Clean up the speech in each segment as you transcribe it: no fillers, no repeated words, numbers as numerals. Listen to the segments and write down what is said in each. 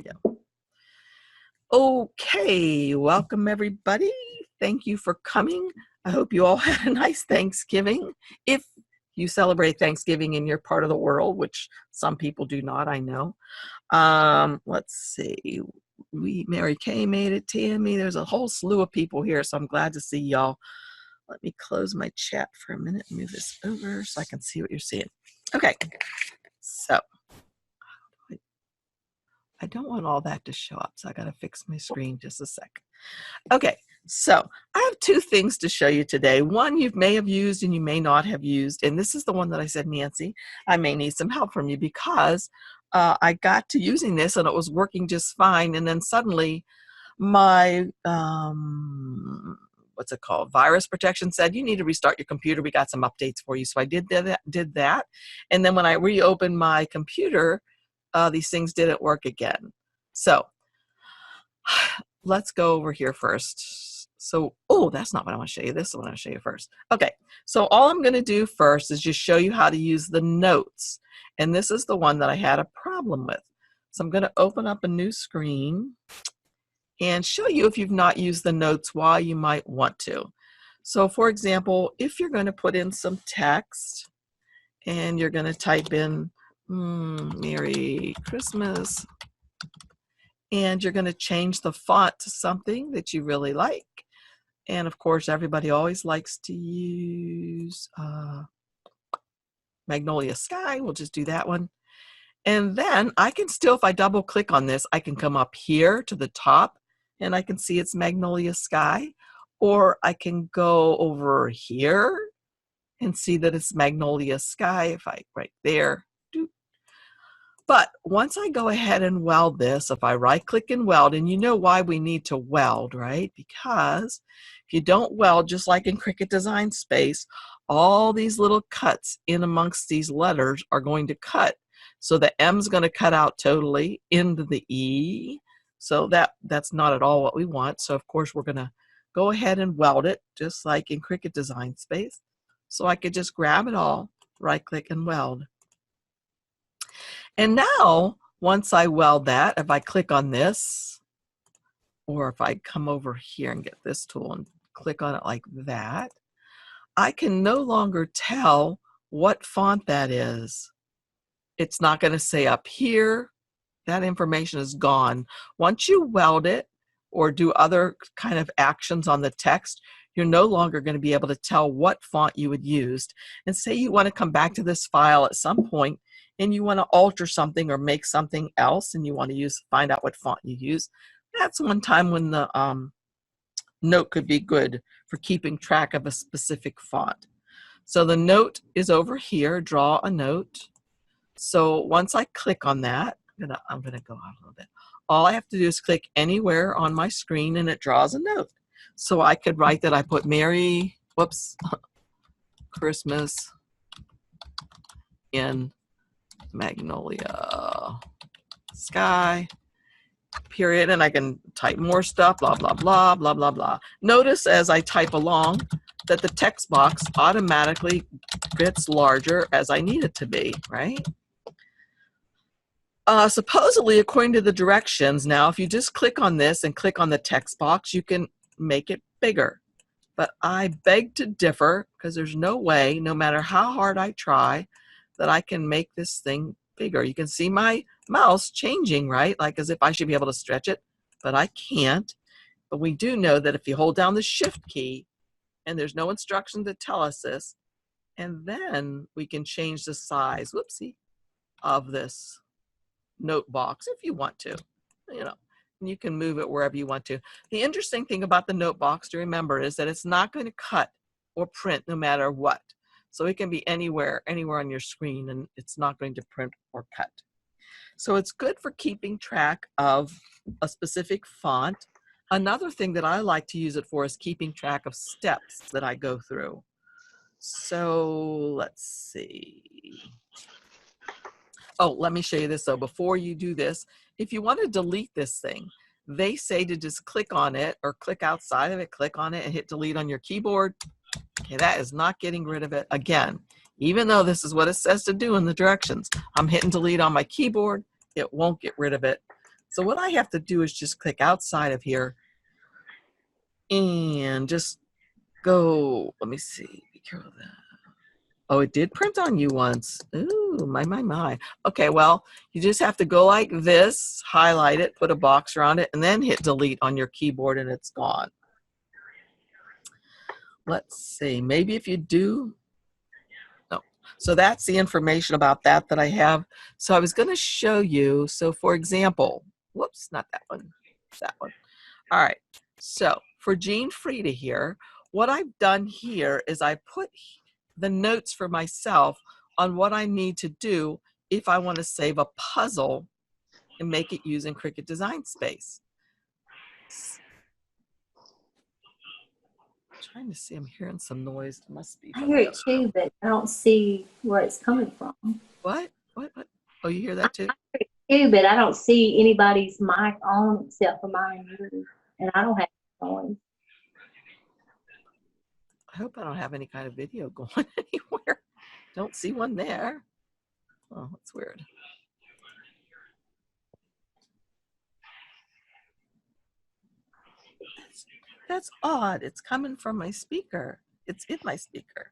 we go. Okay, welcome everybody. Thank you for coming. I hope you all had a nice Thanksgiving. If you celebrate Thanksgiving in your part of the world, which some people do not, I know. Let's see. Mary Kay made it, Tammy. There's a whole slew of people here, so I'm glad to see y'all. Let me close my chat for a minute and move this over so I can see what you're seeing. Okay, so I don't want all that to show up, so I got to fix my screen just a sec. Okay, so I have two things to show you today. One you may have used and you may not have used, and this is the one that I said, Nancy, I may need some help from you because I got to using this and it was working just fine, and then suddenly my what's it called, virus protection said you need to restart your computer. We got some updates for you. So I did that, and then when I reopened my computer, these things didn't work again. So let's go over here first. So, oh, that's not what I want to show you. This is what I want to show you first. Okay, so all I'm going to do first is just show you how to use the notes. And this is the one that I had a problem with. So I'm going to open up a new screen and show you, if you've not used the notes, why you might want to. So for example, if you're going to put in some text and you're going to type in Merry Christmas, and you're going to change the font to something that you really like. And of course, everybody always likes to use Magnolia Sky. We'll just do that one. And then I can still, if I double click on this, I can come up here to the top and I can see it's Magnolia Sky. Or I can go over here and see that it's Magnolia Sky if I right there. But once I go ahead and weld this, if I right click and weld, and you know why we need to weld, right? Because if you don't weld, just like in Cricut Design Space, all these little cuts in amongst these letters are going to cut. So the M is going to cut out totally into the E. So that's not at all what we want. So of course we're going to go ahead and weld it just like in Cricut Design Space. So I could just grab it all, right click and weld. And now, once I weld that, if I click on this, or if I come over here and get this tool and click on it like that, I can no longer tell what font that is. It's not going to say up here. That information is gone. Once you weld it or do other kind of actions on the text, you're no longer going to be able to tell what font you had used. And say you want to come back to this file at some point and you want to alter something or make something else and you want to find out what font you use. That's one time when the note could be good for keeping track of a specific font. So the note is over here, draw a note. So once I click on that, I'm gonna go out a little bit. All I have to do is click anywhere on my screen and it draws a note. So I could write that I put Merry Christmas in Magnolia Sky, period, and I can type more stuff, blah, blah, blah, blah, blah, blah. Notice as I type along that the text box automatically gets larger as I need it to be, right? Supposedly, according to the directions, now if you just click on this and click on the text box, you can make it bigger. But I beg to differ because there's no way, no matter how hard I try, that I can make this thing bigger. You can see my mouse changing, right? Like as if I should be able to stretch it, but I can't. But we do know that if you hold down the Shift key, and there's no instruction to tell us this, and then we can change the size, whoopsie, of this note box if you want to, you know, and you can move it wherever you want to. The interesting thing about the note box to remember is that it's not going to cut or print no matter what. So it can be anywhere on your screen and it's not going to print or cut. So it's good for keeping track of a specific font. Another thing that I like to use it for is keeping track of steps that I go through. So let's see. Oh, let me show you this though. Before you do this, if you want to delete this thing, they say to just click on it or click outside of it, click on it and hit delete on your keyboard. Okay, that is not getting rid of it. Again, even though this is what it says to do in the directions, I'm hitting delete on my keyboard, it won't get rid of it. So what I have to do is just click outside of here and just go, let me see, be careful of that. Oh, it did print on you once. Ooh, my. Okay, well, you just have to go like this, highlight it, put a box around it, and then hit delete on your keyboard and it's gone. Let's see, maybe if you do, no. So that's the information about that I have. So I was gonna show you, so for example, whoops, not that one, that one. All right, so for Jean Frieda here, what I've done here is I put the notes for myself on what I need to do if I want to save a puzzle and make it using Cricut Design Space. I'm trying to see, I'm hearing some noise. It must be. I hear it too, but I don't see where it's coming from. What? Oh, you hear that too? I hear it too, but I don't see anybody's mic on except for mine, and I don't have noise. I hope I don't have any kind of video going anywhere. Don't see one there. Oh, that's weird. That's odd. It's coming from my speaker. It's in my speaker.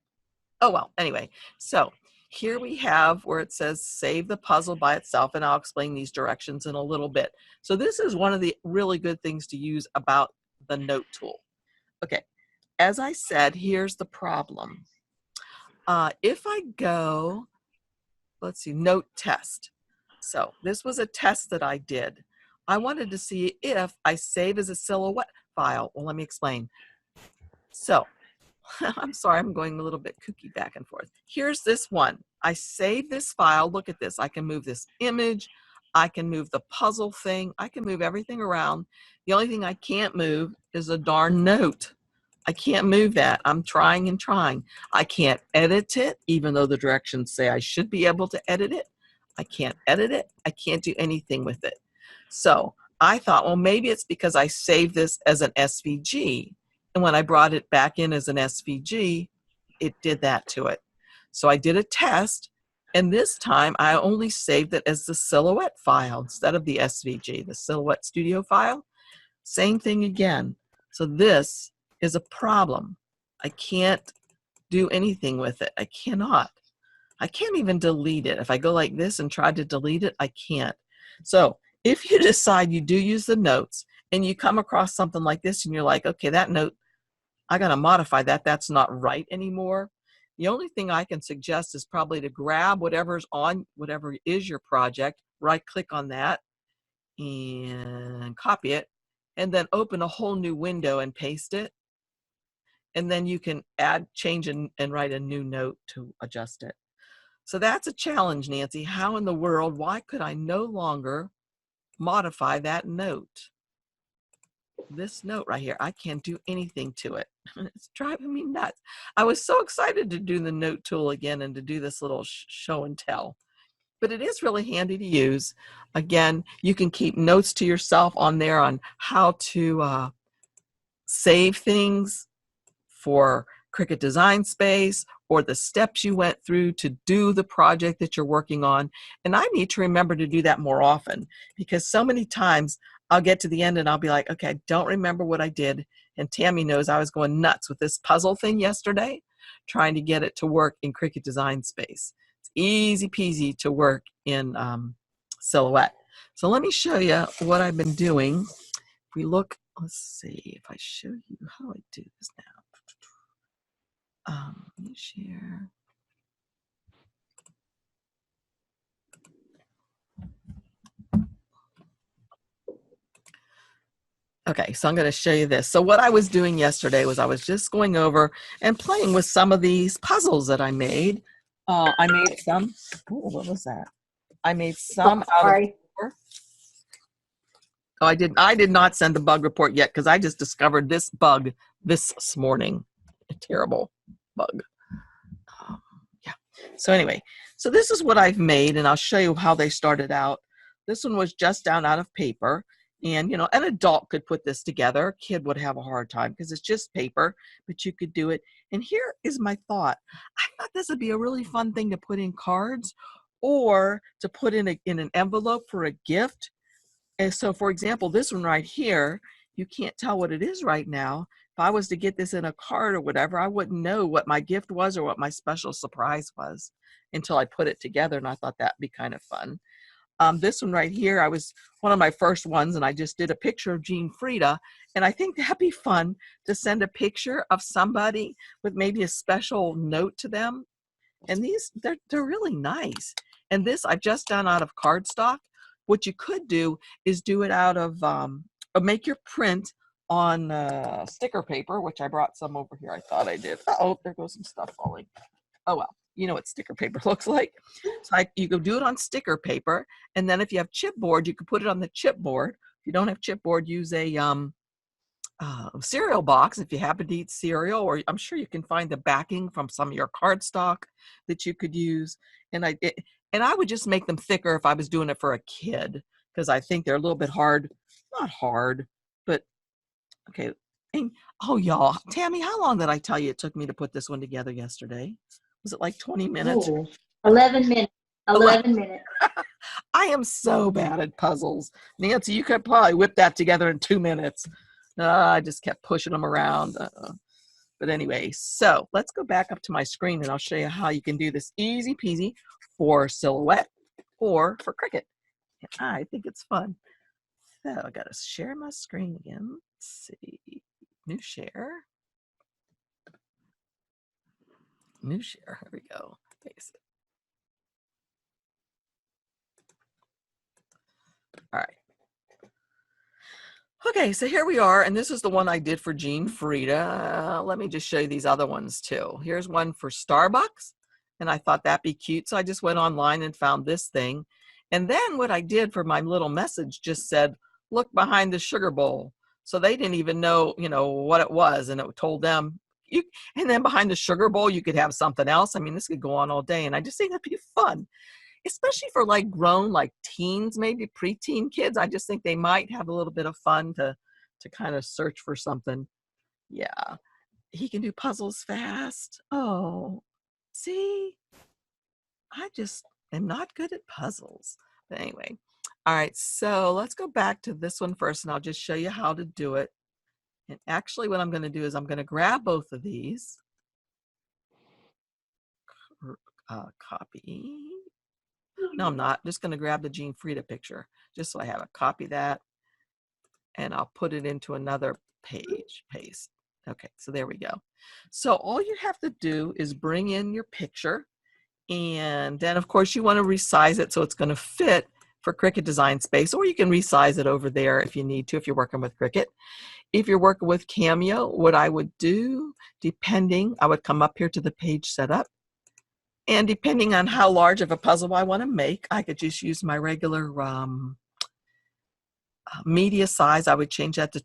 Oh, well, anyway, so here we have where it says save the puzzle by itself, and I'll explain these directions in a little bit. So this is one of the really good things to use about the note tool. Okay, as I said, here's the problem. If I go, let's see, note test. So this was a test that I did. I wanted to see if I save as a silhouette file. Well, let me explain. So I'm sorry, I'm going a little bit kooky back and forth. Here's this one. I save this file. Look at this. I can move this image. I can move the puzzle thing. I can move everything around. The only thing I can't move is a darn note. I can't move that. I'm trying and trying. I can't edit it, even though the directions say I should be able to edit it. I can't edit it. I can't do anything with it. So I thought, well, maybe it's because I saved this as an SVG. And when I brought it back in as an SVG, it did that to it. So I did a test, and this time I only saved it as the silhouette file instead of the SVG, the Silhouette Studio file. Same thing again. So this is a problem. I can't do anything with it. I cannot. I can't even delete it. If I go like this and try to delete it, I can't. So if you decide you do use the notes and you come across something like this and you're like, okay, that note, I got to modify that. That's not right anymore. The only thing I can suggest is probably to grab whatever's on, whatever is your project, right click on that and copy it, and then open a whole new window and paste it. And then you can add, change, and write a new note to adjust it. So that's a challenge, Nancy. How in the world, why could I no longer modify that note? This note right here, I can't do anything to it. It's driving me nuts. I was so excited to do the note tool again and to do this little show and tell. But it is really handy to use. Again, you can keep notes to yourself on there on how to save things for Cricut Design Space, or the steps you went through to do the project that you're working on. And I need to remember to do that more often, because so many times I'll get to the end and I'll be like, okay, I don't remember what I did. And Tammy knows I was going nuts with this puzzle thing yesterday, trying to get it to work in Cricut Design Space. It's easy peasy to work in Silhouette. So let me show you what I've been doing. If we look, let's see if I show you, how do I do this now? Let me share. Okay, so I'm going to show you this. So what I was doing yesterday was I was just going over and playing with some of these puzzles that I made. I made some. Oh, what was that? I made some out of. Oh, I did not send the bug report yet, because I just discovered this bug this morning. A terrible bug. Yeah. So anyway, so this is what I've made, and I'll show you how they started out. This one was just down out of paper, and you know, an adult could put this together. A kid would have a hard time because it's just paper, but you could do it. And here is my thought. I thought this would be a really fun thing to put in cards, or to put in an envelope for a gift. And so, for example, this one right here, you can't tell what it is right now. If I was to get this in a card or whatever, I wouldn't know what my gift was or what my special surprise was until I put it together, and I thought that'd be kind of fun. This one right here, I was one of my first ones, and I just did a picture of Jean Frieda, and I think that'd be fun to send a picture of somebody with maybe a special note to them. And these, they're really nice. And this I've just done out of cardstock. What you could do is do it out of, make your print on sticker paper, which I brought some over here. I thought I did. Oh, there goes some stuff falling. Oh well, you know what sticker paper looks like. So you could do it on sticker paper, and then if you have chipboard, you could put it on the chipboard. If you don't have chipboard, use a cereal box if you happen to eat cereal, or I'm sure you can find the backing from some of your cardstock that you could use. And I would just make them thicker if I was doing it for a kid, because I think they're a little bit hard. Not hard, but okay. And, oh, y'all, Tammy, how long did I tell you it took me to put this one together yesterday? Was it like 20 minutes? Ooh, 11 minutes. 11 minutes. I am so bad at puzzles. Nancy, you could probably whip that together in 2 minutes. I just kept pushing them around. But anyway, so let's go back up to my screen and I'll show you how you can do this easy peasy for silhouette or for Cricut. I think it's fun. So I got to share my screen again. Let's see. New share. New share. Here we go. Paste it. All right. Okay, so here we are, and this is the one I did for Jean Frieda. Let me just show you these other ones too. Here's one for Starbucks, and I thought that'd be cute, so I just went online and found this thing. And then what I did for my little message just said, look behind the sugar bowl. So they didn't even know, what it was, and it told them, and then behind the sugar bowl, you could have something else. I mean, this could go on all day, and I just think that'd be fun. Especially for like grown, like teens, maybe preteen kids. I just think they might have a little bit of fun to kind of search for something. Yeah, he can do puzzles fast. Oh, see, I just am not good at puzzles. But anyway, all right, so let's go back to this one first, and I'll just show you how to do it. And actually what I'm going to do is I'm going to grab both of these, copy. No, I'm not. Just going to grab the Jean Frieda picture, just so I have a copy of that, and I'll put it into another page, paste. Okay, so there we go. So all you have to do is bring in your picture, and then of course you want to resize it so it's going to fit for Cricut Design Space, or you can resize it over there if you need to, if you're working with Cricut. If you're working with Cameo, what I would do, I would come up here to the page setup. And depending on how large of a puzzle I want to make, I could just use my regular media size. I would change that to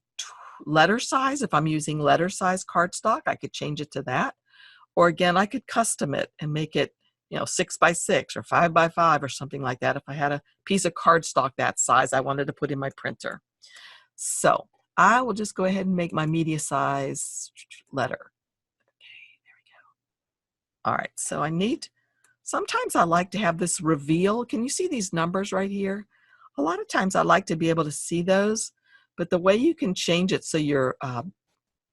letter size. If I'm using letter size cardstock, I could change it to that. Or again, I could custom it and make it 6 by 6 or 5 by 5 or something like that if I had a piece of cardstock that size I wanted to put in my printer. So I will just go ahead and make my media size letter. Okay, there we go. All right, so sometimes I like to have this reveal. Can you see these numbers right here? A lot of times I like to be able to see those, but the way you can change it so your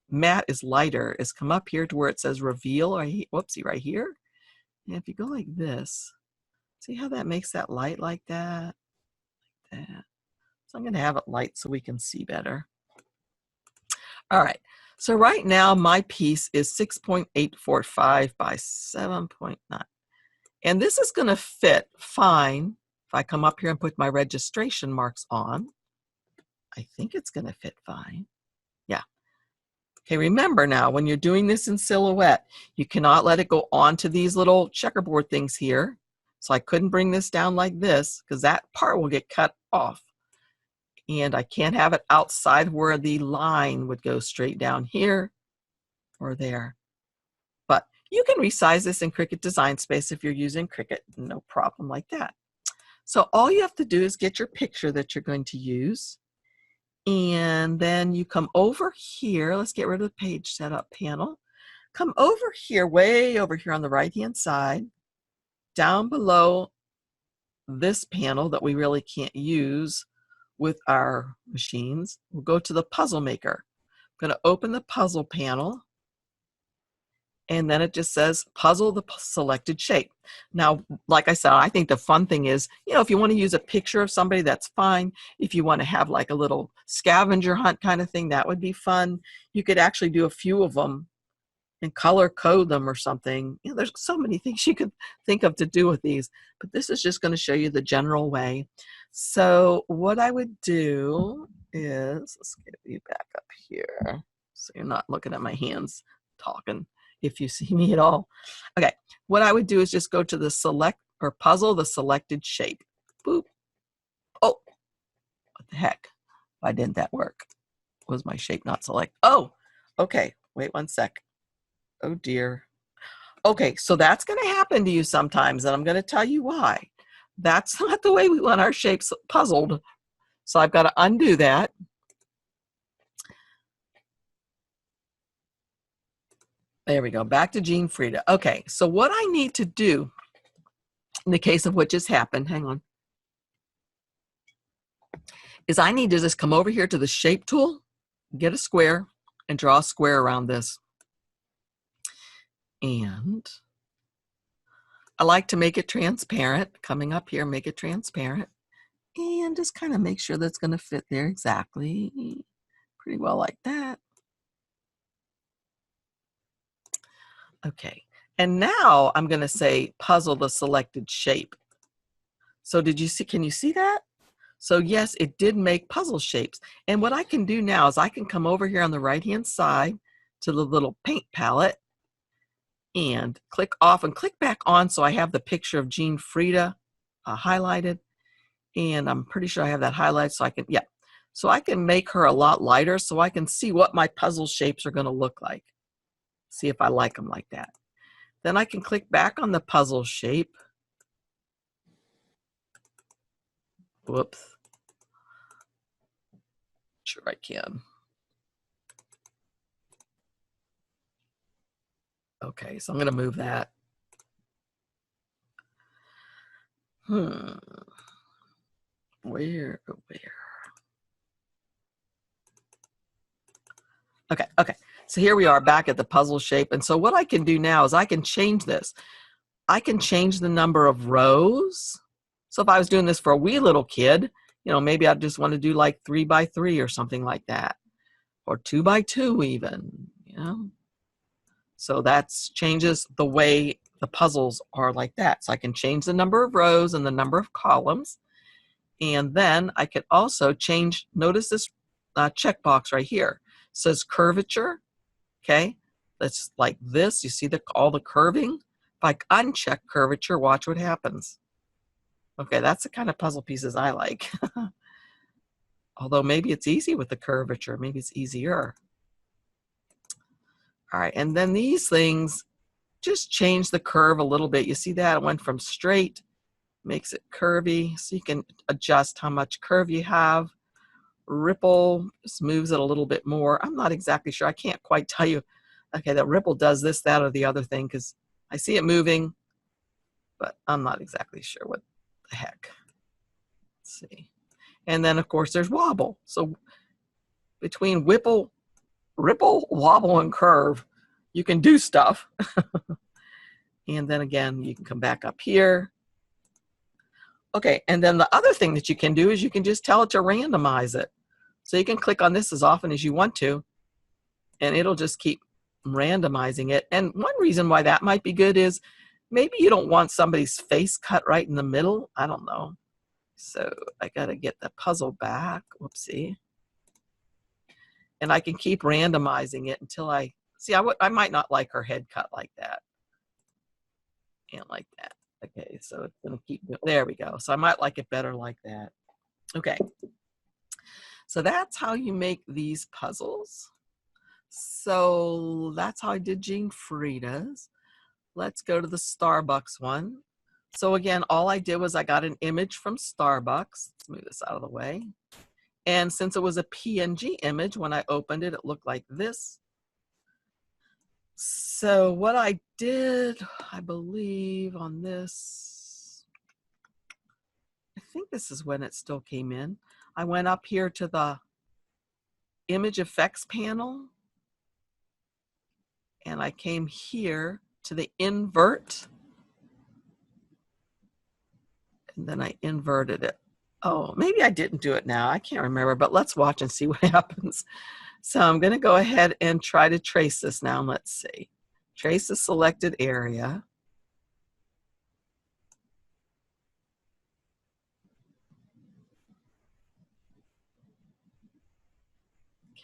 mat is lighter is come up here to where it says reveal, or whoopsie, right here. And if you go like this, see how that makes that light like that? Like that. So I'm going to have it light so we can see better. All right, so right now my piece is 6.845 by 7.9. And this is going to fit fine. If I come up here and put my registration marks on, I think it's going to fit fine. Yeah. Okay, remember now, when you're doing this in silhouette, you cannot let it go onto these little checkerboard things here. So I couldn't bring this down like this because that part will get cut off. And I can't have it outside where the line would go straight down here or there. But you can resize this in Cricut Design Space if you're using Cricut, no problem like that. So all you have to do is get your picture that you're going to use. And then you come over here. Let's get rid of the page setup panel. Come over here, way over here on the right-hand side, down below this panel that we really can't use. with our machines, we'll go to the puzzle maker. I'm going to open the puzzle panel, and then it just says puzzle the selected shape. Now, like I said, I think the fun thing is, if you want to use a picture of somebody, that's fine. If you want to have like a little scavenger hunt kind of thing, that would be fun. You could actually do a few of them and color code them or something. There's so many things you could think of to do with these, but this is just going to show you the general way. So what I would do is, let's get you back up here so you're not looking at my hands talking, if you see me at all. Okay, what I would do is just go to the select or puzzle the selected shape. Boop. Oh, what the heck? Why didn't that work? Was my shape not select? Oh, okay, wait one sec. Oh dear. Okay, so that's going to happen to you sometimes, and I'm going to tell you why. That's not the way we want our shapes puzzled. So I've got to undo that. There we go, back to Jean Frieda. Okay, so what I need to do in the case of what just happened, hang on, is I need to just come over here to the shape tool, get a square, and draw a square around this. And I like to make it transparent. Coming up here, make it transparent. And just kind of make sure that's going to fit there exactly. Pretty well like that. Okay, and now I'm going to say puzzle the selected shape. So did you see, can you see that? So yes, it did make puzzle shapes. And what I can do now is I can come over here on the right-hand side to the little paint palette and click off and click back on so I have the picture of Jean Frieda highlighted. And I'm pretty sure I have that highlighted so I can, yeah. So I can make her a lot lighter so I can see what my puzzle shapes are going to look like. See if I like them like that. Then I can click back on the puzzle shape. Whoops. Sure I can. Okay, so I'm going to move that. Where? Okay. So here we are back at the puzzle shape. And so what I can do now is I can change this. I can change the number of rows. So if I was doing this for a wee little kid, maybe I just want to do like 3 by 3 or something like that, or 2 by 2 even, So that changes the way the puzzles are like that. So I can change the number of rows and the number of columns. And then I could also change, notice this checkbox right here. It says curvature, okay? That's like this. You see all the curving? If I uncheck curvature, watch what happens. Okay, that's the kind of puzzle pieces I like. Although maybe it's easy with the curvature. Maybe it's easier. All right, and then these things just change the curve a little bit. You see that? It went from straight, makes it curvy, so you can adjust how much curve you have. Ripple just moves it a little bit more. I'm not exactly sure. I can't quite tell you, okay, that ripple does this, that, or the other thing, because I see it moving, but I'm not exactly sure what the heck. Let's see. And then, of course, there's wobble. So between ripple, wobble, and curve, you can do stuff. And then again, you can come back up here. Okay, and then the other thing that you can do is you can just tell it to randomize it. So you can click on this as often as you want to, and it'll just keep randomizing it. And one reason why that might be good is maybe you don't want somebody's face cut right in the middle. I don't know. So I got to get the puzzle back. Whoopsie. And I can keep randomizing it until I see. I might not like her head cut like that. And like that. Okay, so it's going to keep, there we go. So I might like it better like that. Okay. So that's how you make these puzzles. So that's how I did Jean Frieda's. Let's go to the Starbucks one. So again, all I did was I got an image from Starbucks. Let's move this out of the way. And since it was a PNG image, when I opened it, it looked like this. So what I did, I believe on this, I think this is when it still came in. I went up here to the image effects panel, and I came here to the invert, and then I inverted it. Oh, maybe I didn't do it now. I can't remember, but let's watch and see what happens. So I'm going to go ahead and try to trace this now. Let's see. Trace the selected area.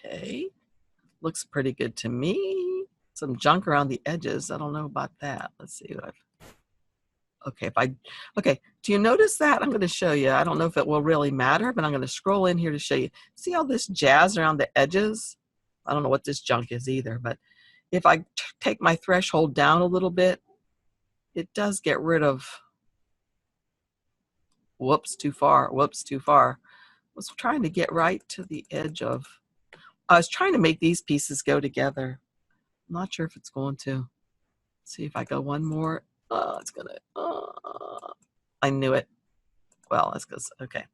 Okay. Looks pretty good to me. Some junk around the edges. I don't know about that. Let's see what I've. Okay, do you notice that? I'm going to show you. I don't know if it will really matter, but I'm going to scroll in here to show you. See all this jazz around the edges? I don't know what this junk is either, but if I take my threshold down a little bit, it does get rid of, whoops, too far, whoops, too far. I was trying to get right to the edge of, I was trying to make these pieces go together. I'm not sure if it's going to. Let's see if I go one more. It's gonna, I knew it. Well, that's because, okay.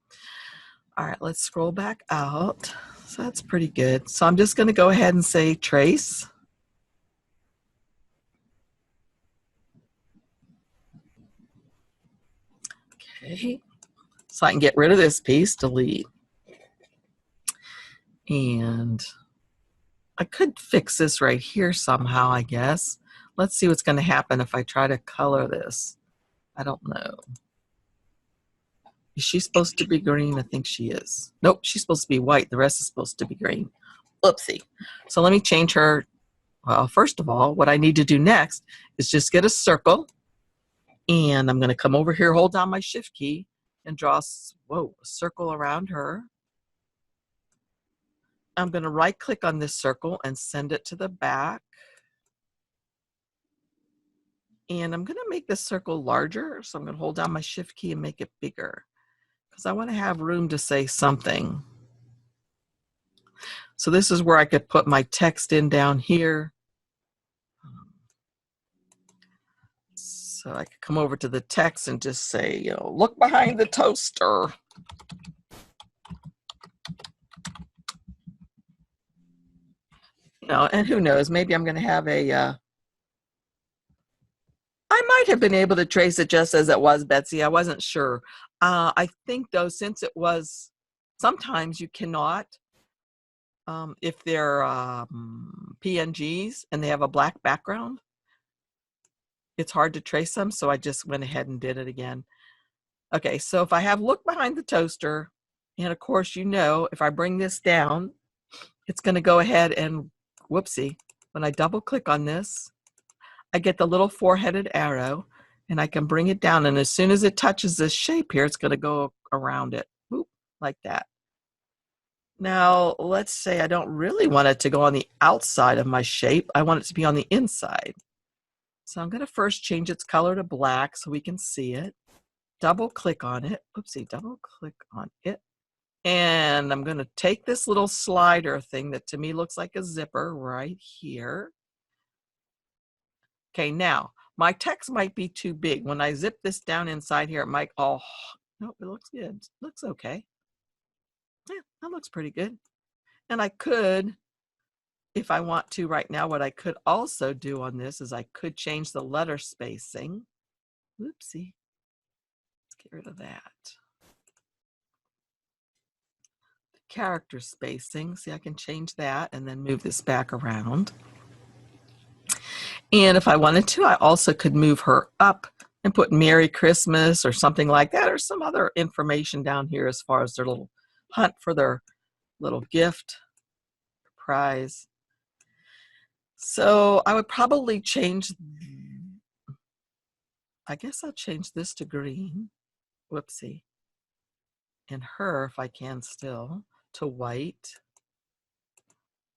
All right, let's scroll back out. So that's pretty good. So I'm just gonna go ahead and say trace. Okay, so I can get rid of this piece, delete. And I could fix this right here somehow, I guess. Let's see what's gonna happen if I try to color this. I don't know. Is she supposed to be green? I think she is. Nope, she's supposed to be white. The rest is supposed to be green. Oopsie. So let me change her. Well, first of all, what I need to do next is just get a circle. And I'm going to come over here, hold down my shift key, and draw a circle around her. I'm going to right click on this circle and send it to the back. And I'm going to make this circle larger. So I'm going to hold down my shift key and make it bigger, because I want to have room to say something. So this is where I could put my text in down here. So I could come over to the text and just say, you know, look behind the toaster. You know, and who knows, maybe I'm going to have a, I might have been able to trace it just as it was, Betsy. I wasn't sure. I think, though, since it was, sometimes you cannot, if they're PNGs and they have a black background, it's hard to trace them. So I just went ahead and did it again. Okay, so if I have look behind the toaster, and of course, you know, if I bring this down, it's going to go ahead and, whoopsie, when I double click on this, I get the little four-headed arrow, and I can bring it down. And as soon as it touches this shape here, it's going to go around it, whoop, like that. Now, let's say I don't really want it to go on the outside of my shape. I want it to be on the inside. So I'm going to first change its color to black so we can see it. Double click on it. Oopsie, double click on it. And I'm going to take this little slider thing that to me looks like a zipper right here. Okay, now my text might be too big. When I zip this down inside here, it might all, no, it looks good. It looks okay. Yeah, that looks pretty good. And I could, if I want to right now, what I could also do on this is I could change the letter spacing. Oopsie. Let's get rid of that. The character spacing. See, I can change that and then move this back around. And if I wanted to, I also could move her up and put Merry Christmas or something like that, or some other information down here as far as their little hunt for their little gift prize. So I would probably change, I guess I'll change this to green. Whoopsie. And her, if I can still, to white,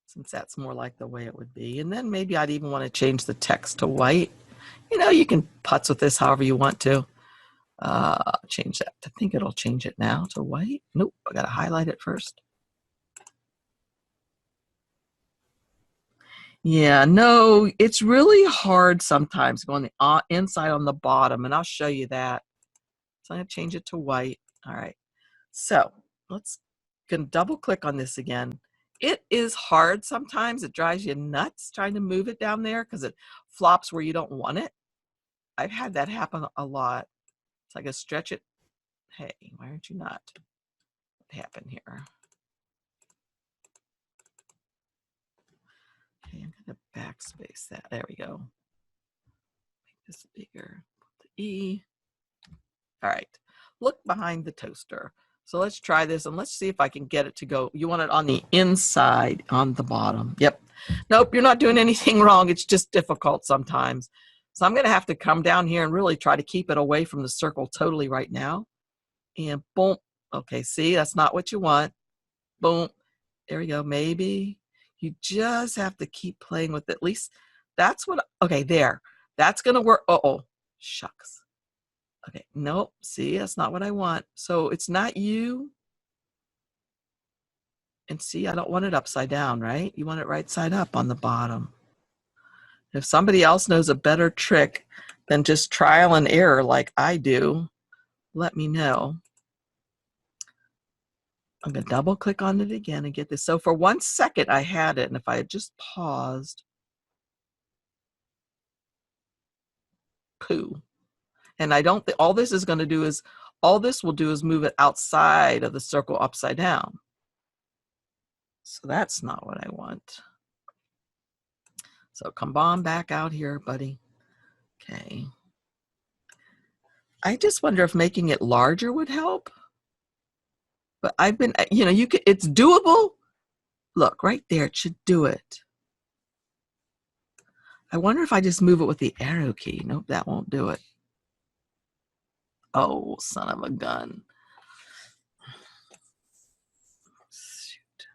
since that's more like the way it would be. And then maybe I'd even want to change the text to white. You know, you can putz with this however you want to. Change that. I think it'll change it now to white. Nope, I got to highlight it first. Yeah, no, it's really hard sometimes going the inside on the bottom, and I'll show you that. So I'm going to change it to white. All right. So let's can double click on this again. It is hard sometimes. It drives you nuts trying to move it down there because it flops where you don't want it. I've had that happen a lot. So I can stretch it. Hey, why aren't you not? What happened here? Okay, I'm going to backspace that. There we go. Make this bigger. Put the E. All right. Look behind the toaster. So let's try this and let's see if I can get it to go. You want it on the inside, on the bottom. Yep. Nope, you're not doing anything wrong. It's just difficult sometimes. So I'm going to have to come down here and really try to keep it away from the circle totally right now. And boom. Okay, see, that's not what you want. Boom. There we go. Maybe you just have to keep playing with it. At least that's what, okay, there. That's going to work. Uh-oh, shucks. Okay, nope, see, that's not what I want. So it's not you. And see, I don't want it upside down, right? You want it right side up on the bottom. If somebody else knows a better trick than just trial and error like I do, let me know. I'm going to double click on it again and get this. So for 1 second I had it, and if I had just paused, poo. And I don't think all this is going to do is, all this will do is move it outside of the circle upside down. So that's not what I want. So come on back out here, buddy. Okay. I just wonder if making it larger would help. But I've been, you know, you could, it's doable. Look, right there, it should do it. I wonder if I just move it with the arrow key. Nope, that won't do it. Oh, son of a gun. Shoot.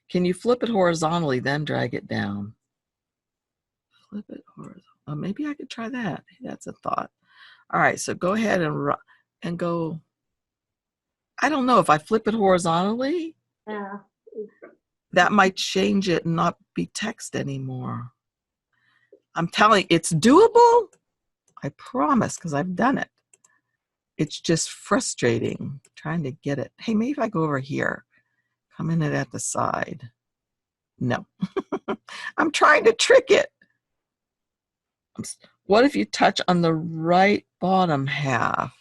Can you flip it horizontally, then drag it down? Flip it horizontal. Oh, maybe I could try that. That's a thought. All right, so go ahead and go. I don't know if I flip it horizontally. Yeah. That might change it and not be text anymore. I'm telling you, it's doable. I promise, because I've done it. It's just frustrating trying to get it. Hey, maybe if I go over here, come in it at the side. No. I'm trying to trick it. What if you touch on the right bottom half?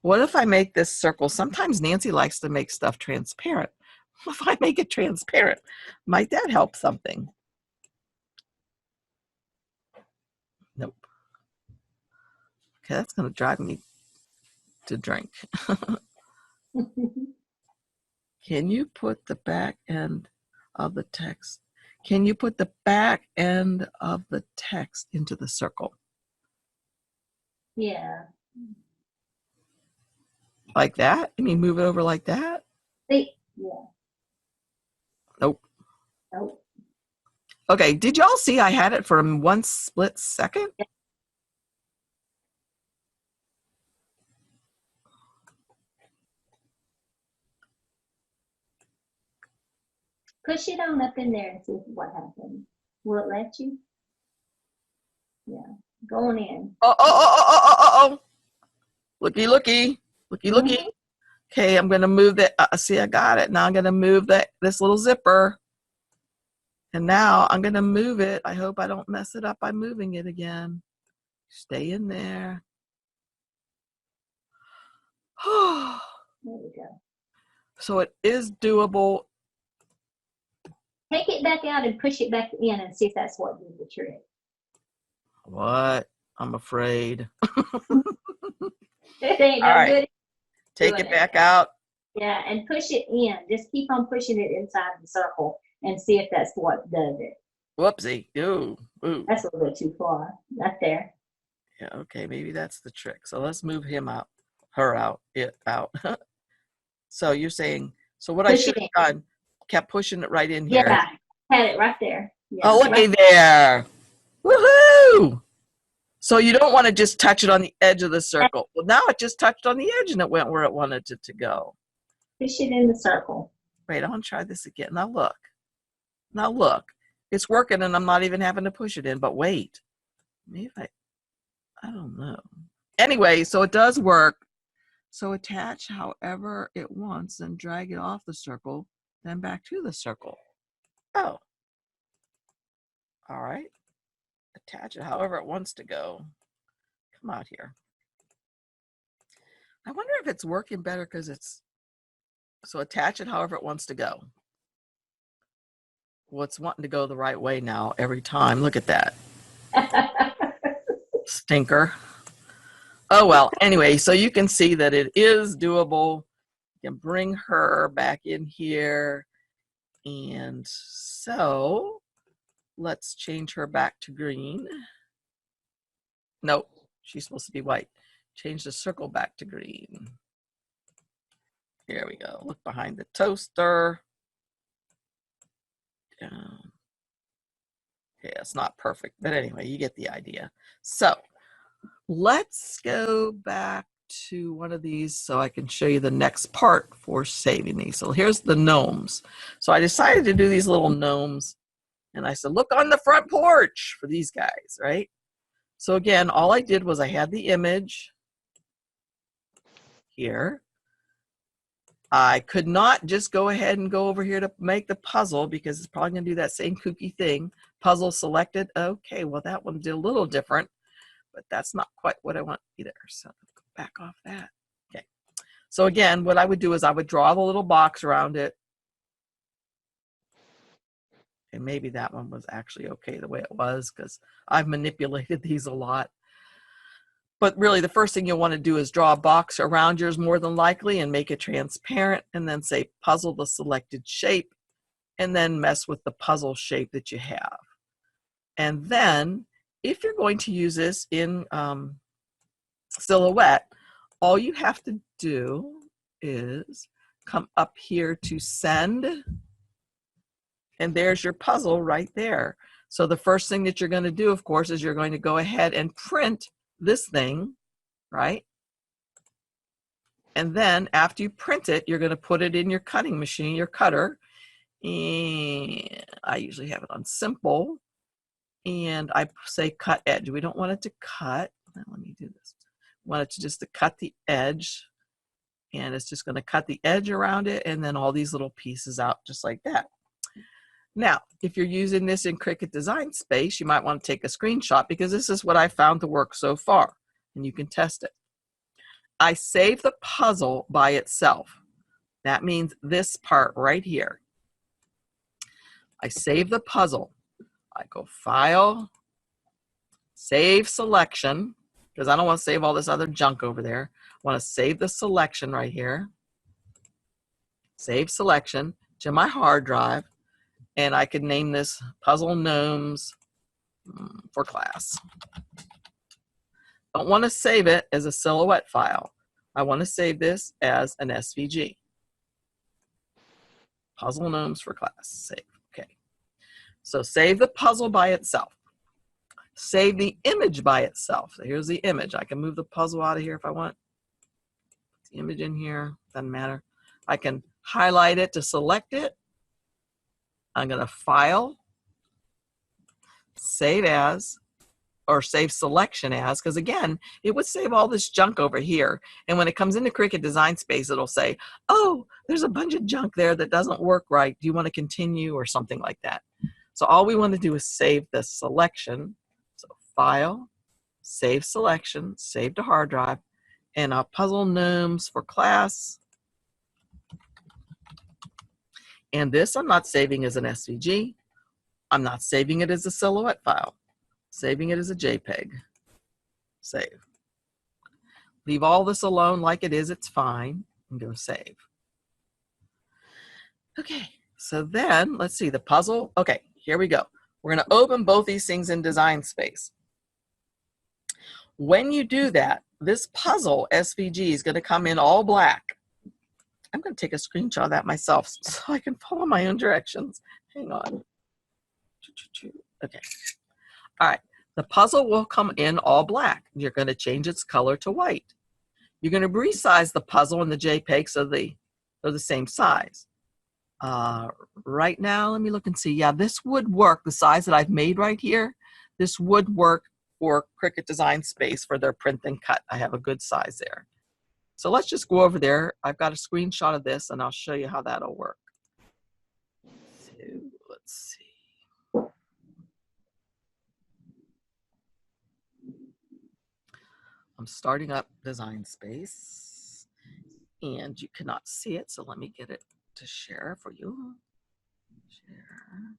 What if I make this circle? Sometimes Nancy likes to make stuff transparent. If I make it transparent, might that help something? Nope. Okay, that's going to drive me to drink. Can you put the back end of the text? Can you put the back end of the text into the circle? Yeah. Like that? You mean move it over like that? Yeah. Nope. Nope. Okay, did y'all see I had it for 1 split second? Push it on up in there and see what happens. Will it let you? Yeah. Going in. Oh. Looky, looky. Looky, looky. Mhm. Okay, I'm going to move that. See, I got it. Now I'm going to move this little zipper. And now I'm going to move it. I hope I don't mess it up by moving it again. Stay in there. There we go. So it is doable. Take it back out and push it back in and see if that's what did the trick. What? I'm afraid. It ain't All no right. good. Take it back out. Yeah, and push it in. Just keep on pushing it inside the circle and see if that's what does it. Whoopsie. Ooh. That's a little bit too far. Right there. Yeah, okay, maybe that's the trick. So let's move him out, her out, it out. So you're saying, so what I should have done, kept pushing it right in here. Yeah, had it right there. Yeah, oh, looky there. Woohoo! So you don't want to just touch it on the edge of the circle. Well, now it just touched on the edge and it went where it wanted it to go. Push it in the circle. Wait, I want to try this again. Now look. Now look. It's working and I'm not even having to push it in, but wait. Maybe if I, I don't know. Anyway, so it does work. So attach however it wants and drag it off the circle, then back to the circle. Oh, all right. Attach it however it wants to go. Come out here. I wonder if it's working better because it's, so attach it however it wants to go. Well, it's wanting to go the right way now every time. Look at that. Stinker. Oh, well, anyway, so you can see that it is doable. You can bring her back in here. And so let's change her back to green. Nope, she's supposed to be white. Change the circle back to green. Here we go. Look behind the toaster. Down. Yeah, it's not perfect, but anyway, you get the idea. So let's go back to one of these so I can show you the next part for saving these. So here's the gnomes. So I decided to do these little gnomes, and I said, look on the front porch for these guys, right? So again, all I did was I had the image here. I could not just go ahead and go over here to make the puzzle because it's probably going to do that same kooky thing. Puzzle selected. Okay, well, that one did a little different, but that's not quite what I want either. So back off that. Okay. So again, what I would do is I would draw the little box around it. And maybe that one was actually okay the way it was because I've manipulated these a lot. But really, the first thing you'll want to do is draw a box around yours more than likely and make it transparent, and then say puzzle the selected shape, and then mess with the puzzle shape that you have. And then, if you're going to use this in Silhouette, all you have to do is come up here to send, and there's your puzzle right there. So the first thing that you're going to do, of course, is you're going to go ahead and print this thing, right? And then after you print it, you're going to put it in your cutting machine, your cutter. And I usually have it on simple. And I say cut edge. We don't want it to cut. Now, let me do this. We want it to just to cut the edge. And it's just going to cut the edge around it and then all these little pieces out just like that. Now, if you're using this in Cricut Design Space, you might want to take a screenshot because this is what I found to work so far, and you can test it. I save the puzzle by itself. That means this part right here. I save the puzzle. I go File, Save Selection, because I don't want to save all this other junk over there. I want to save the selection right here. Save Selection to my hard drive. And I could name this Puzzle Gnomes for Class. Don't want to save it as a Silhouette file. I want to save this as an SVG. Puzzle Gnomes for Class. Save. Okay. So save the puzzle by itself. Save the image by itself. So here's the image. I can move the puzzle out of here if I want. Put the image in here. Doesn't matter. I can highlight it to select it. I'm going to File, Save As, or Save Selection As, because again, it would save all this junk over here. And when it comes into Cricut Design Space, it'll say, oh, there's a bunch of junk there that doesn't work right. Do you want to continue or something like that? So all we want to do is save the selection. So File, Save Selection, Save to hard drive, and Puzzle Gnomes for Class. And this I'm not saving as an SVG. I'm not saving it as a Silhouette file. Saving it as a JPEG. Save. Leave all this alone like it is, it's fine, and go save. Okay, so then let's see the puzzle. Okay, here we go. We're going to open both these things in Design Space. When you do that, this puzzle SVG is going to come in all black. I'm going to take a screenshot of that myself so I can follow my own directions. Hang on. Okay. All right. The puzzle will come in all black. You're going to change its color to white. You're going to resize the puzzle and the JPEG so they're the same size. Right now, let me look and see. Yeah, this would work. The size that I've made right here, this would work for Cricut Design Space for their print and cut. I have a good size there. So let's just go over there. I've got a screenshot of this and I'll show you how that'll work. So let's see. I'm starting up Design Space and you cannot see it. So let me get it to share for you. Share.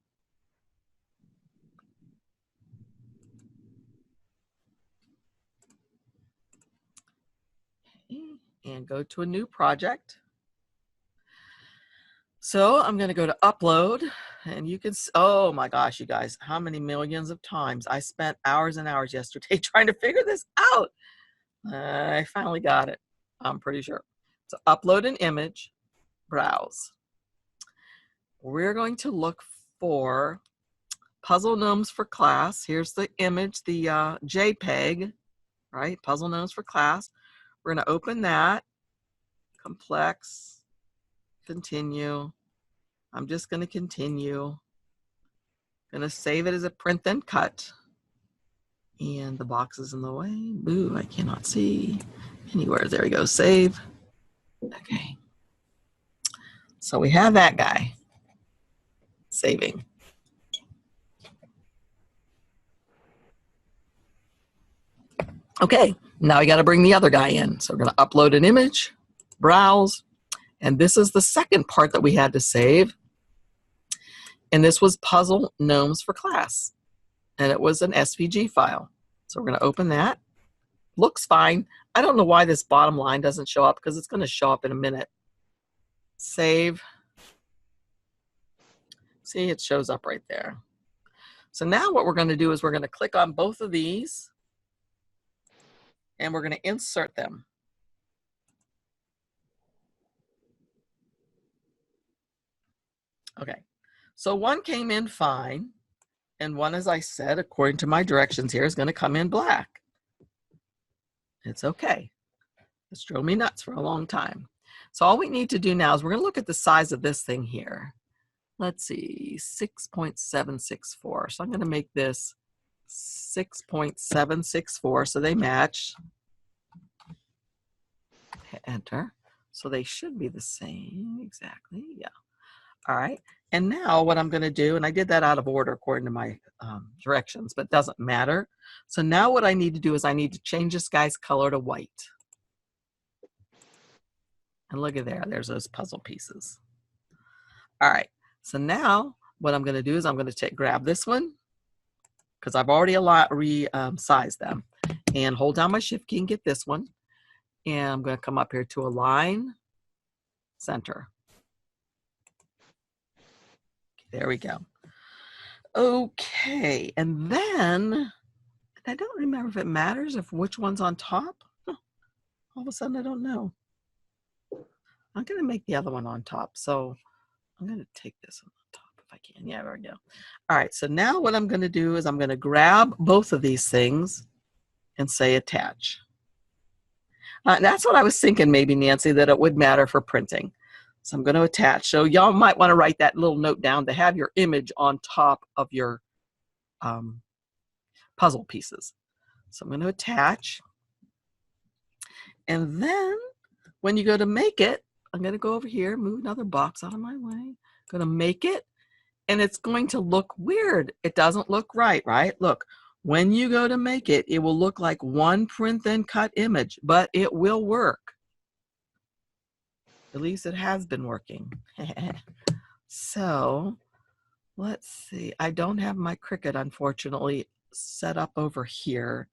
Okay. And go to a new project. So I'm going to go to upload and you can, oh my gosh, you guys, how many millions of times I spent hours and hours yesterday trying to figure this out. I finally got it. I'm pretty sure. So upload an image, browse. We're going to look for Puzzle Gnomes for Class. Here's the image, the JPEG, right? Puzzle Gnomes for Class. We're going to open that. Complex. Continue. I'm just going to continue. Going to save it as a print then cut. And the box is in the way. Boo, I cannot see anywhere. There we go. Save. Okay. So we have that guy. Saving. Okay, now we got to bring the other guy in. So we're going to upload an image, browse, and this is the second part that we had to save. And this was Puzzle Gnomes for Class. And it was an SVG file. So we're going to open that. Looks fine. I don't know why this bottom line doesn't show up because it's going to show up in a minute. Save. See, it shows up right there. So now what we're going to do is we're going to click on both of these and we're going to insert them. Okay, so one came in fine, and one, as I said, according to my directions here, is going to come in black. It's okay. It's drove me nuts for a long time. So all we need to do now is we're going to look at the size of this thing here. Let's see, 6.764. So I'm going to make this 6.764 so they match. Hit enter. So they should be the same exactly. Yeah. All right. And now what I'm going to do, and I did that out of order according to my directions, but it doesn't matter. So now what I need to do is I need to change this guy's color to white. And look at there. There's those puzzle pieces. All right. So now what I'm going to do is I'm going to grab this one because I've already resized them, and hold down my shift key and get this one. And I'm going to come up here to align, center. There we go. Okay, and then I don't remember if it matters if which one's on top. All of a sudden, I don't know. I'm going to make the other one on top. So I'm going to take this on top if I can. Yeah, there we go. All right, so now what I'm going to do is I'm going to grab both of these things and say attach. That's what I was thinking maybe, Nancy, that it would matter for printing. So I'm going to attach. So y'all might want to write that little note down to have your image on top of your puzzle pieces. So I'm going to attach. And then when you go to make it, I'm going to go over here, move another box out of my way. Going to make it, and it's going to look weird. It doesn't look right, right? Look, when you go to make it, it will look like one print then cut image, but it will work. At least it has been working. So let's see. I don't have my Cricut, unfortunately, set up over here.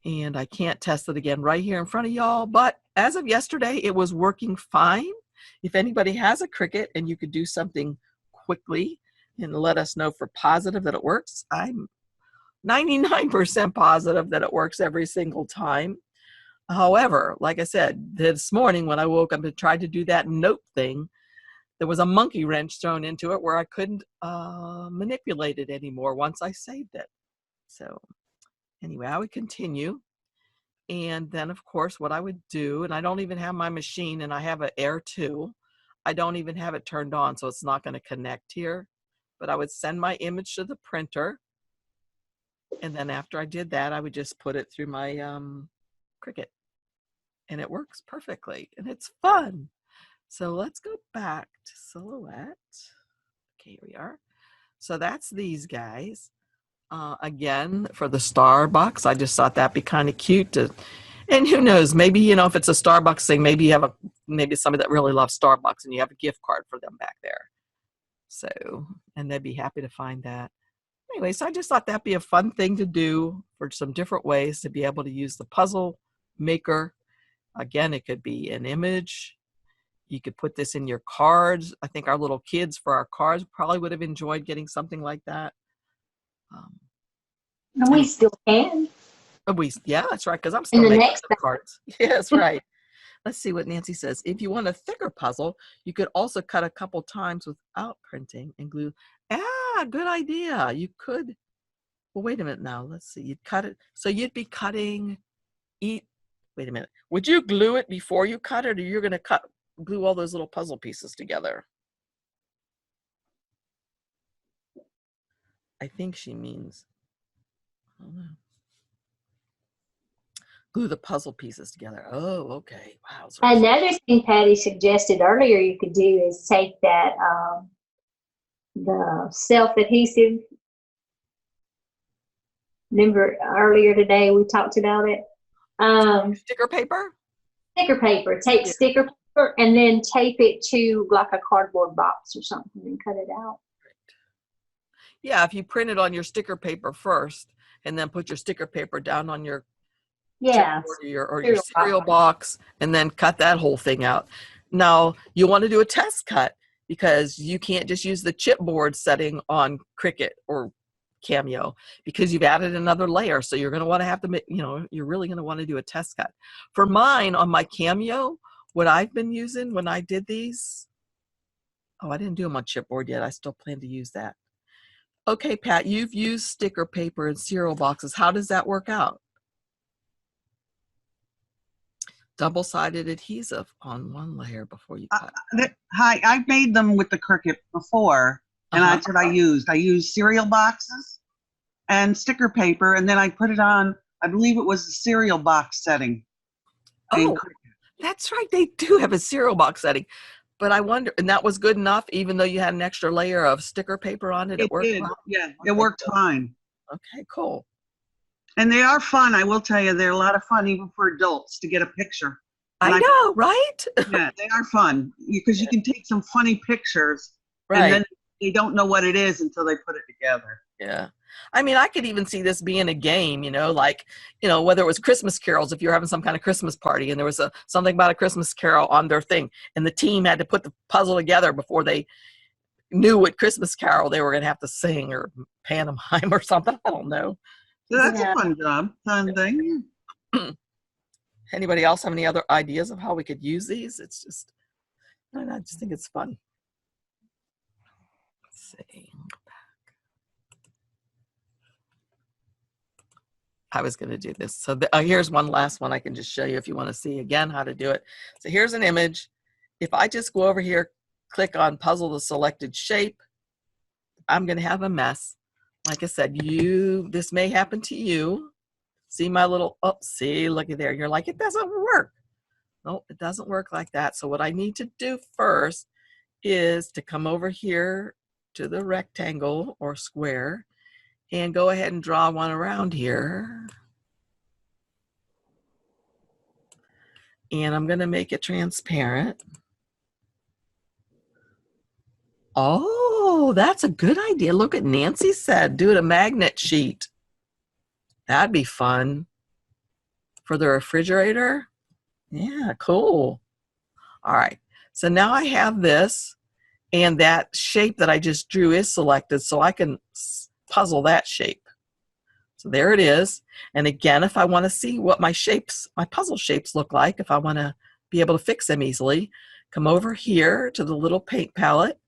And I can't test it again right here in front of y'all. But as of yesterday, it was working fine. If anybody has a Cricut and you could do something quickly and let us know for positive that it works, I'm 99% positive that it works every single time. However, like I said, this morning when I woke up and tried to do that note thing, there was a monkey wrench thrown into it where I couldn't manipulate it anymore once I saved it. So anyway, I would continue. And then, of course, what I would do, and I don't even have my machine, and I have an Air 2. I don't even have it turned on, so it's not going to connect here. But I would send my image to the printer. And then after I did that, I would just put it through my Cricut. And it works perfectly. And it's fun. So let's go back to Silhouette. Okay, here we are. So that's these guys. Again, for the Starbucks, I just thought that'd be kind of cute to, and who knows, maybe, you know, if it's a Starbucks thing, maybe you have maybe somebody that really loves Starbucks and you have a gift card for them back there. So, and they'd be happy to find that. Anyway, so I just thought that'd be a fun thing to do for some different ways to be able to use the puzzle maker. Again, it could be an image. You could put this in your cards. I think our little kids for our cards probably would have enjoyed getting something like that. And we still can. Yeah, that's right, because I'm In still the making next the cards. Yes, right. Let's see what Nancy says. If you want a thicker puzzle, you could also cut a couple times without printing and glue. Ah, good idea. You could, well, wait a minute now. Let's see. You'd cut it. So you'd be cutting, wait a minute. Would you glue it before you cut it, or you're going to glue all those little puzzle pieces together? I think she means, I don't know. Glue the puzzle pieces together. Oh, okay. Wow. Another thing Patty suggested earlier you could do is take that the self-adhesive. Remember earlier today we talked about it. Sticker paper? Sticker paper. Take sticker paper and then tape it to like a cardboard box or something and cut it out. Yeah, if you print it on your sticker paper first and then put your sticker paper down on your your cereal box and then cut that whole thing out. Now, you want to do a test cut because you can't just use the chipboard setting on Cricut or Cameo because you've added another layer. So you're going to have to, you know, you're really going to want to do a test cut. For mine on my Cameo, what I've been using when I did these, oh, I didn't do them on chipboard yet. I still plan to use that. Okay, Pat, you've used sticker paper and cereal boxes. How does that work out? Double-sided adhesive on one layer before you cut. Hi, I've made them with the Cricut before, and that's what I used. I used cereal boxes and sticker paper, and then I put it on, I believe it was the cereal box setting. Oh, that's right. They do have a cereal box setting. But I wonder, and that was good enough, even though you had an extra layer of sticker paper on it? It worked did. Well? Yeah, it worked fine. Okay, cool. And they are fun. I will tell you, they're a lot of fun even for adults to get a picture. And I know, right? Yeah, they are fun because you can take some funny pictures, right? And then they don't know what it is until they put it together. Yeah. I mean, I could even see this being a game, you know, like, you know, whether it was Christmas carols, if you're having some kind of Christmas party and there was something about a Christmas carol on their thing and the team had to put the puzzle together before they knew what Christmas carol they were going to have to sing or pantomime or something. I don't know. So that's a fun job, fun thing. Anybody else have any other ideas of how we could use these? It's just, I just think it's fun. Let's see. I was going to do this. So here's one last one I can just show you if you want to see again how to do it. So here's an image. If I just go over here, click on puzzle the selected shape, I'm going to have a mess. Like I said, this may happen to you. See my little, oh, see, looky there. You're like, it doesn't work. No, it doesn't work like that. So what I need to do first is to come over here to the rectangle or square and go ahead and draw one around here. And I'm going to make it transparent. Oh, that's a good idea. Look at Nancy said, do it a magnet sheet. That'd be fun for the refrigerator. Yeah, cool. All right. So now I have this, and that shape that I just drew is selected, so I can puzzle that shape. So there it is. And again, if I want to see what my puzzle shapes look like, if I want to be able to fix them easily, come over here to the little paint palette,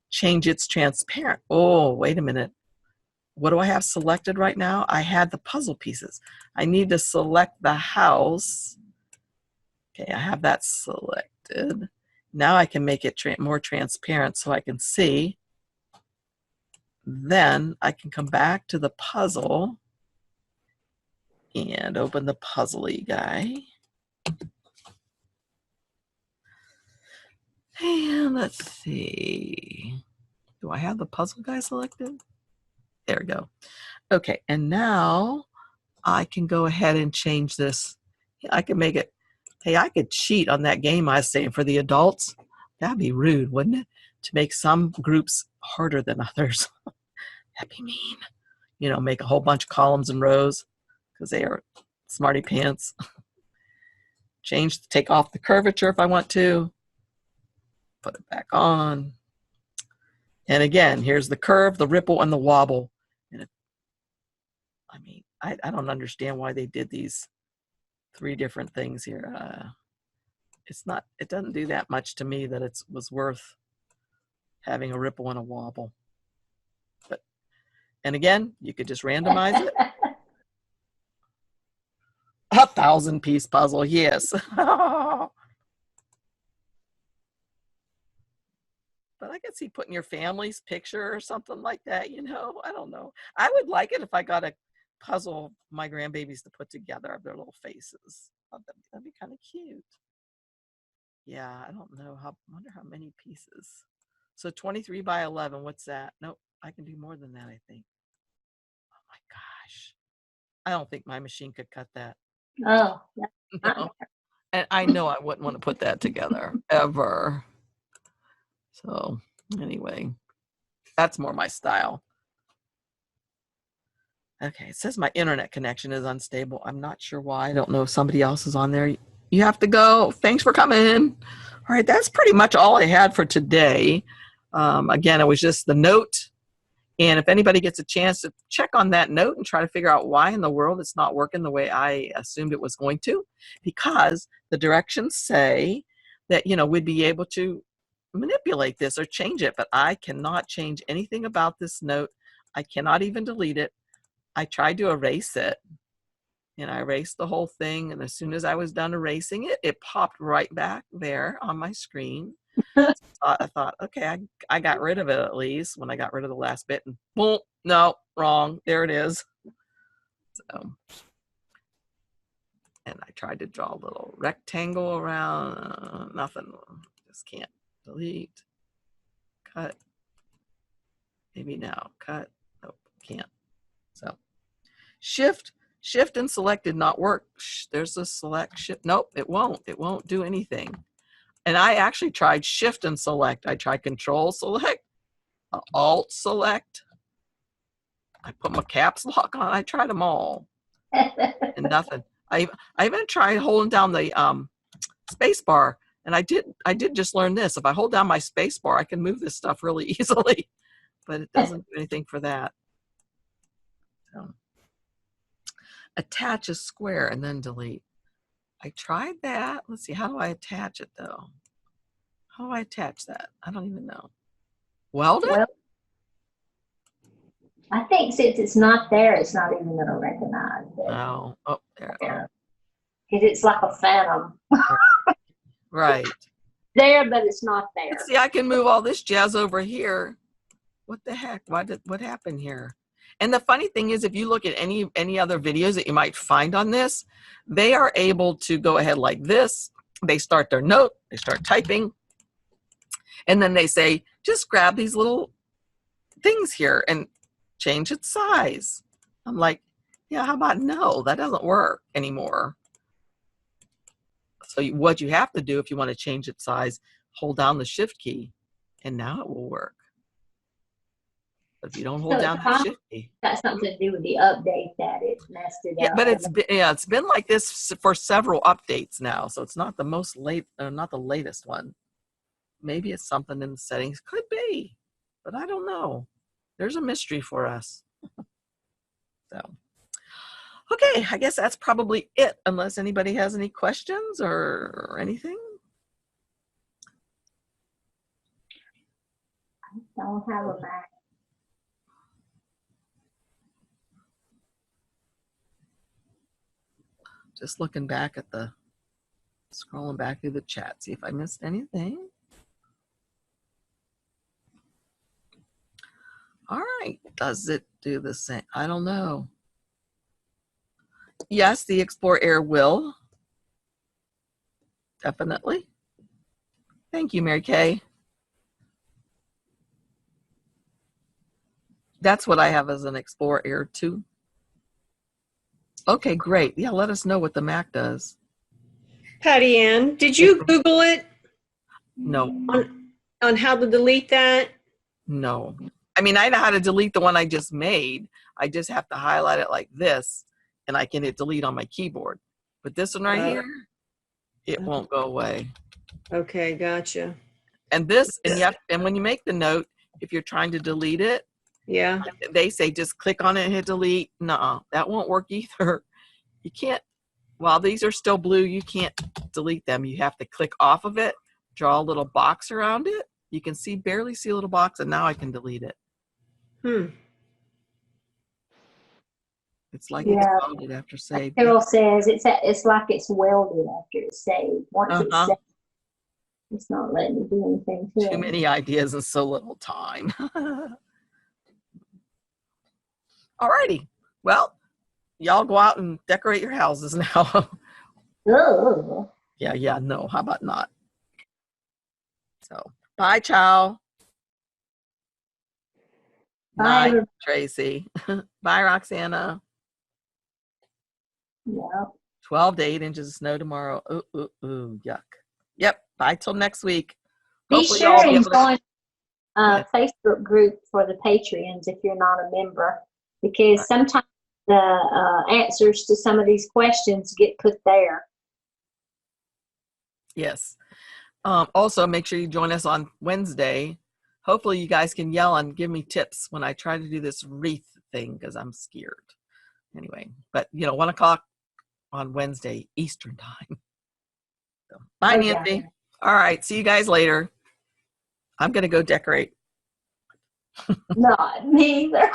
change its transparent. Oh, wait a minute. What do I have selected right now? I had the puzzle pieces. I need to select the house. Okay, I have that selected. Now I can make it more transparent so I can see. Then I can come back to the puzzle and open the puzzly guy. And let's see. Do I have the puzzle guy selected? There we go. Okay, and now I can go ahead and change this. I can make it, hey, I could cheat on that game I was saying for the adults. That'd be rude, wouldn't it? To make some groups harder than others. That'd be mean. You know, make a whole bunch of columns and rows because they are smarty pants. Take off the curvature if I want to. Put it back on. And again, here's the curve, the ripple, and the wobble. And I mean, I don't understand why they did these 3 different things here. It doesn't do that much to me that it was worth having a ripple and a wobble. But, and again, you could just randomize it. 1,000-piece puzzle, yes. But I could see putting your family's picture or something like that, you know. I don't know. I would like it if I got a puzzle my grandbabies to put together of their little faces. That'd be kind of cute. Yeah, I don't know. I wonder how many pieces. So 23 by 11, what's that? Nope, I can do more than that, I think. Oh my gosh. I don't think my machine could cut that. Oh, No. And I know I wouldn't want to put that together, ever. So anyway, that's more my style. Okay, it says my internet connection is unstable. I'm not sure why. I don't know if somebody else is on there. You have to go. Thanks for coming. All right, that's pretty much all I had for today. Again, it was just the note. And if anybody gets a chance to check on that note and try to figure out why in the world it's not working the way I assumed it was going to, because the directions say that, you know, we'd be able to manipulate this or change it, but I cannot change anything about this note. I cannot even delete it. I tried to erase it, and I erased the whole thing, and as soon as I was done erasing it, it popped right back there on my screen. So I thought, okay, I got rid of it at least when I got rid of the last bit, and boom, no, wrong, there it is. So, and I tried to draw a little rectangle around, nothing, just can't. Delete, cut, maybe now, cut, nope, can't. So shift and select did not work. There's a select, shift, nope, it won't do anything. And I actually tried shift and select. I tried control select, alt select. I put my caps lock on. I tried them all and nothing. I even tried holding down the space bar, and I did just learn this. If I hold down my space bar, I can move this stuff really easily, but it doesn't do anything for that. So, attach a square and then delete. I tried that. Let's see, how do I attach it though? How do I attach that? I don't even know. Weld it? well, I think since it's not there, it's not even going to recognize it. Oh, there. Because it's like a phantom. Right. There, but it's not there. See, I can move all this jazz over here. What the heck? What happened here? And the funny thing is, if you look at any other videos that you might find on this, they are able to go ahead like this. They start their note, they start typing, and then they say, just grab these little things here and change its size. I'm like, yeah, how about no? That doesn't work anymore. So what you have to do if you want to change its size, hold down the shift key, and now it will work. But if you don't hold down the shift key, that's something to do with the update that it messed it up. Yeah, but it's been like this for several updates now, so it's not the not the latest one. Maybe it's something in the settings. Could be, but I don't know. There's a mystery for us. So, okay, I guess that's probably it, unless anybody has any questions or anything. I don't have a Mac. Just looking back at scrolling back through the chat, see if I missed anything. All right, does it do the same? I don't know. Yes, the Explore Air will. Definitely. Thank you, Mary Kay. That's what I have as an Explore Air too. Okay, great. Yeah, let us know what the Mac does. Patty Ann, did you Google it No, on how to delete that? no. I mean, I know how to delete the one I just made. I just have to highlight it like this, and I can hit delete on my keyboard. But this one right here, it won't go away. Okay, gotcha. And this, and when you make the note, if you're trying to delete it, Yeah. they say just click on it and hit delete. Nuh-uh, that won't work either. You can't, while these are still blue, you can't delete them. You have to click off of it, draw a little box around it. You can barely see a little box, and now I can delete it. It's like exploded after save. Carol says it's like it's welded after it's saved. Once it's saved, it's not letting me do anything to it. Too many ideas and so little time. Alrighty. Well, y'all go out and decorate your houses now. Oh. Yeah, no, how about not? So, bye, ciao. Bye, Night, Tracy. Bye, Roxana. Yeah. 12 to 8 inches of snow tomorrow. Ooh, yuck. Yep. Bye till next week. Be Hopefully sure y'all be and able to- join Facebook group for the Patreons if you're not a member, because sometimes the answers to some of these questions get put there. Yes. Also, make sure you join us on Wednesday. Hopefully you guys can yell and give me tips when I try to do this wreath thing, because I'm scared. Anyway, but 1 o'clock on Wednesday, Eastern time. So, bye, Nancy. Yeah. All right. See you guys later. I'm going to go decorate. Not me either.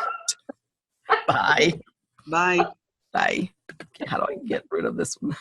Bye. Bye. Bye. Okay, how do I get rid of this one?